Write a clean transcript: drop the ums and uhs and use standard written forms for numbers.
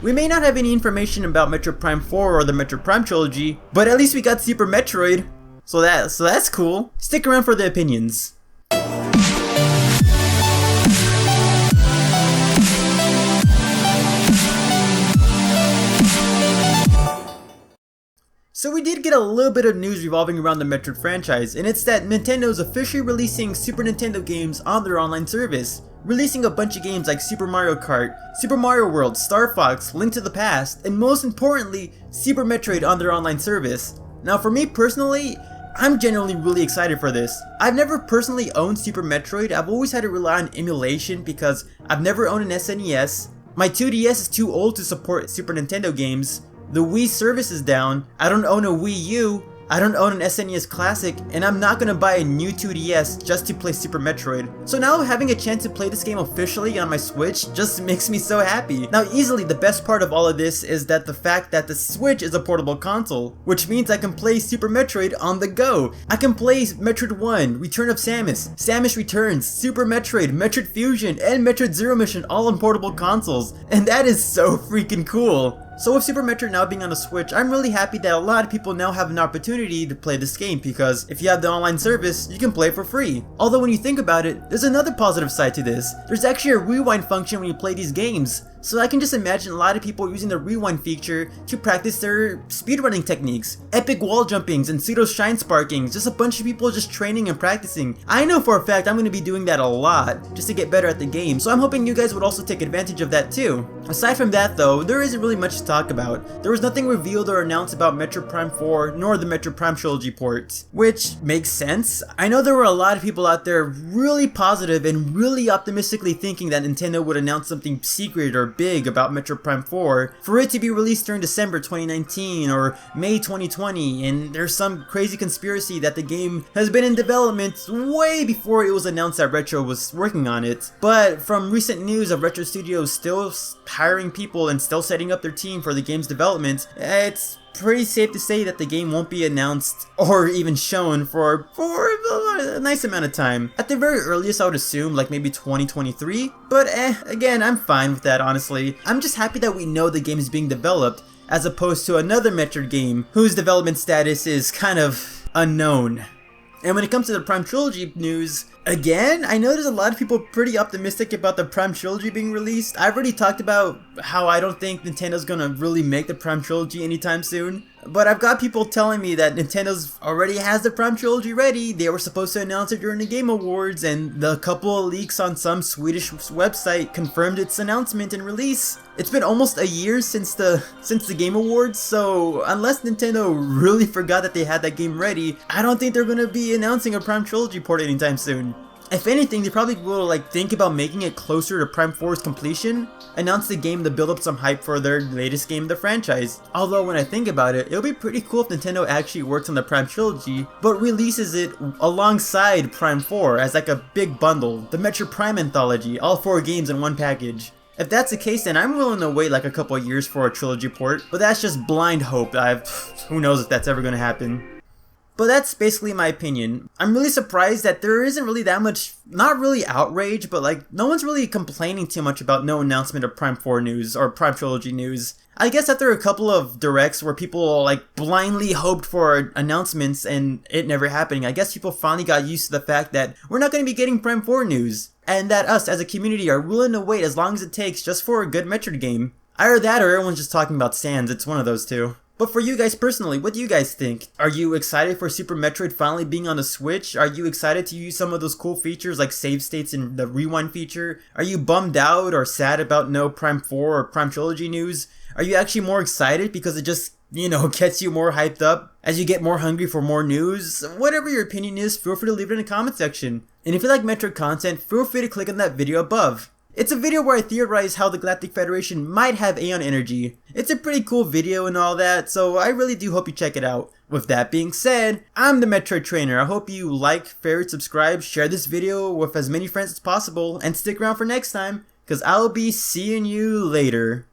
We may not have any information about Metroid Prime 4 or the Metroid Prime trilogy, but at least we got Super Metroid, so that's cool. Stick around for the opinions. So we did get a little bit of news revolving around the Metroid franchise, and it's that Nintendo is officially releasing Super Nintendo games on their online service, releasing a bunch of games like Super Mario Kart, Super Mario World, Star Fox, Link to the Past, and most importantly, Super Metroid on their online service. Now for me personally, I'm genuinely really excited for this. I've never personally owned Super Metroid. I've always had to rely on emulation because I've never owned an SNES. My 2DS is too old to support Super Nintendo games. The Wii service is down. I don't own a Wii U. I don't own an SNES Classic, and I'm not gonna buy a new 2DS just to play Super Metroid. So now having a chance to play this game officially on my Switch just makes me so happy. Now easily the best part of all of this is that the fact that the Switch is a portable console, which means I can play Super Metroid on the go. I can play Metroid 1, Return of Samus, Samus Returns, Super Metroid, Metroid Fusion, and Metroid Zero Mission all on portable consoles, and that is so freaking cool. So with Super Metroid now being on the Switch, I'm really happy that a lot of people now have an opportunity to play this game because if you have the online service, you can play it for free. Although when you think about it, there's another positive side to this. There's actually a rewind function when you play these games. So I can just imagine a lot of people using the rewind feature to practice their speedrunning techniques. Epic wall jumpings and pseudo shine sparkings, just a bunch of people just training and practicing. I know for a fact I'm going to be doing that a lot, just to get better at the game, so I'm hoping you guys would also take advantage of that too. Aside from that though, there isn't really much to talk about. There was nothing revealed or announced about Metroid Prime 4 nor the Metroid Prime trilogy port, which makes sense. I know there were a lot of people out there really positive and really optimistically thinking that Nintendo would announce something secret or big about Metroid Prime 4 for it to be released during December 2019 or May 2020, and there's some crazy conspiracy that the game has been in development way before it was announced that Retro was working on it. But from recent news of Retro Studios still hiring people and still setting up their team for the game's development, it's pretty safe to say that the game won't be announced or even shown for a nice amount of time. At the very earliest I would assume like maybe 2023, but again I'm fine with that honestly. I'm just happy that we know the game is being developed as opposed to another Metroid game whose development status is kind of unknown. And when it comes to the Prime Trilogy news, again, I know there's a lot of people pretty optimistic about the Prime Trilogy being released. I've already talked about how I don't think Nintendo's gonna really make the Prime Trilogy anytime soon. But I've got people telling me that Nintendo's already has the Prime Trilogy ready. They were supposed to announce it during the Game Awards, and the couple of leaks on some Swedish website confirmed its announcement and release. It's been almost a year since the Game Awards, so unless Nintendo really forgot that they had that game ready, I don't think they're gonna be announcing a Prime Trilogy port anytime soon. If anything, they probably will like think about making it closer to Prime 4's completion, announce the game to build up some hype for their latest game in the franchise. Although when I think about it, it'll be pretty cool if Nintendo actually works on the Prime Trilogy, but releases it alongside Prime 4 as like a big bundle, the Metroid Prime Anthology, all 4 games in one package. If that's the case, then I'm willing to wait like a couple of years for a trilogy port, but that's just blind hope. Who knows if that's ever gonna happen. But that's basically my opinion. I'm really surprised that there isn't really that much, not really outrage, but like no one's really complaining too much about no announcement of Prime 4 news or Prime Trilogy news. I guess after a couple of directs where people like blindly hoped for announcements and it never happening, I guess people finally got used to the fact that we're not going to be getting Prime 4 news, and that us as a community are willing to wait as long as it takes just for a good Metroid game. Either that or everyone's just talking about Sans, it's one of those two. But for you guys personally, what do you guys think? Are you excited for Super Metroid finally being on the Switch? Are you excited to use some of those cool features like save states and the rewind feature? Are you bummed out or sad about no Prime 4 or Prime Trilogy news? Are you actually more excited because it just, gets you more hyped up as you get more hungry for more news? Whatever your opinion is, feel free to leave it in the comment section. And if you like Metroid content, feel free to click on that video above. It's a video where I theorize how the Galactic Federation might have Aeon energy. It's a pretty cool video and all that, so I really do hope you check it out. With that being said, I'm the Metroid Trainer. I hope you like, favorite, subscribe, share this video with as many friends as possible, and stick around for next time, because I'll be seeing you later.